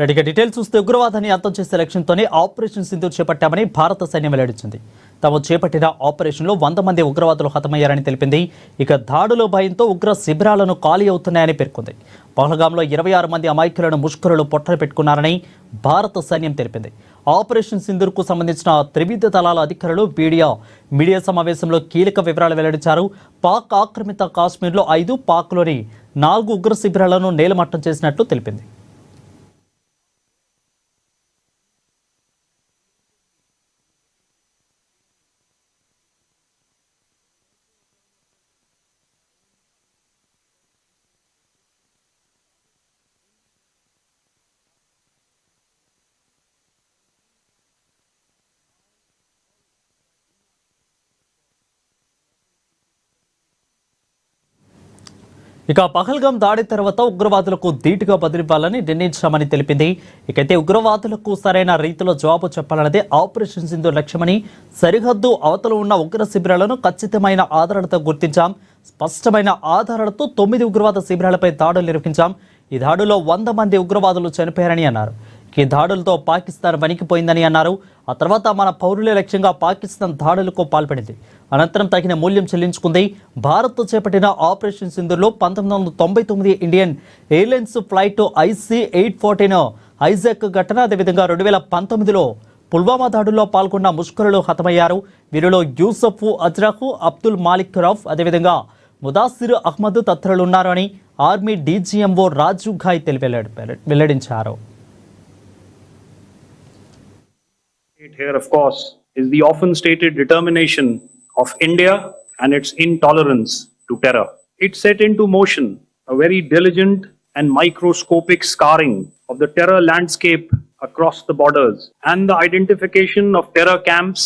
రెడీగా డీటెయిల్స్ చూస్తే ఉగ్రవాదాన్ని అంతం చేసే లక్ష్యంతోనే ఆపరేషన్ సింధూర్ చేపట్టామని భారత సైన్యం వెల్లడించింది. తాము చేపట్టిన ఆపరేషన్లో 100 మంది ఉగ్రవాదులు హతమయ్యారని తెలిపింది. ఇక దాడుల భయంతో ఉగ్ర శిబిరాలను ఖాళీ అవుతున్నాయని పేర్కొంది. పహల్గాంలో 26 మంది అమాయకులను ముష్కరులు పొట్టలు పెట్టుకున్నారని భారత సైన్యం తెలిపింది. ఆపరేషన్ సింధూర్కు సంబంధించిన త్రివిధ దళాల అధికారులు మీడియా సమావేశంలో కీలక వివరాలు వెల్లడించారు. పాక్ ఆక్రమిత కాశ్మీర్లో 5, పాక్లోని 4 ఉగ్ర శిబిరాలను నేలమట్టం చేసినట్లు తెలిపింది. ఇక పహల్గాం దాడి తర్వాత ఉగ్రవాదులకు ధీటుగా బదిలివ్వాలని నిర్ణయించామని తెలిపింది. ఇకైతే ఉగ్రవాదులకు సరైన రీతిలో జవాబు చెప్పాలన్నదే ఆపరేషన్ సింధూర్ లక్ష్యమని, సరిహద్దు అవతల ఉన్న ఉగ్ర శిబిరాలను ఖచ్చితమైన ఆధారాలతో గుర్తించాం. స్పష్టమైన ఆధారాలతో 9 ఉగ్రవాద శిబిరాలపై దాడులు నిర్వహించాం. ఈ దాడుల్లో 100 మంది ఉగ్రవాదులు చనిపోయారని అన్నారు. ఈ దాడులతో పాకిస్తాన్ వణికిపోయిందని అన్నారు. ఆ తర్వాత మన పౌరులే లక్ష్యంగా పాకిస్తాన్ దాడులకు పాల్పడింది. అనంతరం తగిన మూల్యం చెల్లించుకుంది. భారత్ చేపట్టిన ఆపరేషన్ సింధూర్లో 1999 Indian airlines flight IC-814 hijack ఘటన, అదేవిధంగా 2019లో పుల్వామా దాడుల్లో పాల్గొన్న ముష్కరులు హతమయ్యారు. వీరిలో యూసఫ్ అజ్రాహు, అబ్దుల్ మాలిక్ రౌఫ్, అదేవిధంగా ముదాసిర్ అహ్మద్ తదితరులున్నారు అని ఆర్మీ DGMO రాజు ఘాయ్ వెల్లడించారు. Here, of course, is the often stated determination of India and its intolerance to terror. It set into motion a very diligent and microscopic scarring of the terror landscape across the borders and the identification of terror camps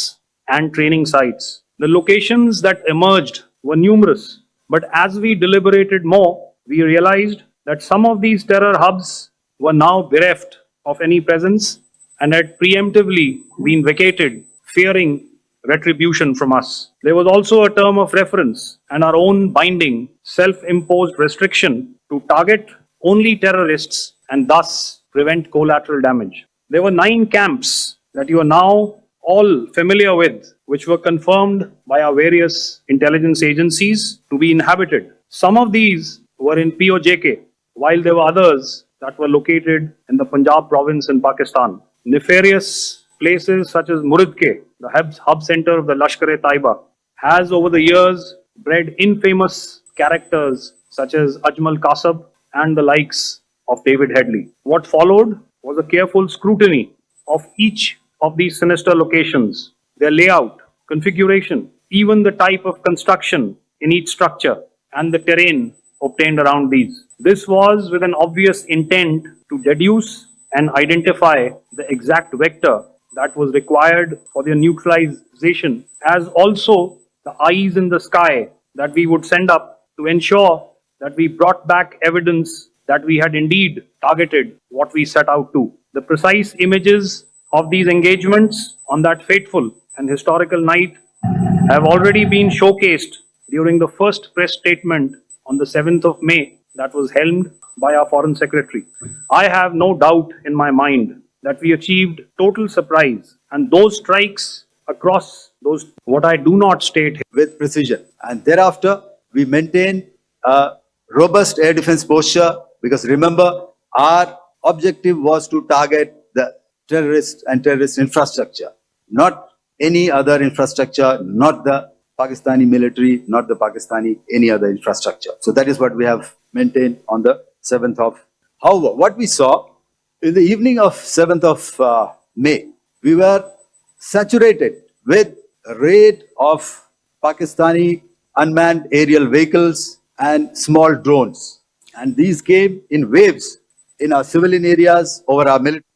and training sites. The locations that emerged were numerous, but as we deliberated more, we realized that some of these terror hubs were now bereft of any presence and had preemptively been vacated, fearing retribution from us. There was also a term of reference and our own binding, self-imposed restriction to target only terrorists and thus prevent collateral damage. There were 9 camps that you are now all familiar with, which were confirmed by our various intelligence agencies to be inhabited. Some of these were in POJK, while there were others that were located in the Punjab province in Pakistan. Nefarious places such as Muridke, the hub center of the Lashkar-e-Taiba, has over the years bred infamous characters such as Ajmal Kasab and the likes of David Headley. What followed was a careful scrutiny of each of these sinister locations, their layout, configuration, even the type of construction in each structure, and the terrain obtained around these. This was with an obvious intent to deduce and identify the exact vector that was required for their neutralization, as also the eyes in the sky that we would send up to ensure that we brought back evidence that we had indeed targeted what we set out to. The precise images of these engagements on that fateful and historical night have already been showcased during the first press statement on the 7th of May that was helmed by our Foreign Secretary. I have no doubt in my mind that we achieved total surprise, and those strikes across those, what I do not state with precision. And thereafter, we maintain a robust air defense posture, because remember, our objective was to target the terrorist and terrorist infrastructure, not any other infrastructure, not the Pakistani military, not the Pakistani any other infrastructure. So that is what we have maintained on the 7th of. However, what we saw in the evening of 7th of May, we were saturated with a raid of Pakistani unmanned aerial vehicles and small drones. And these came in waves in our civilian areas over our military.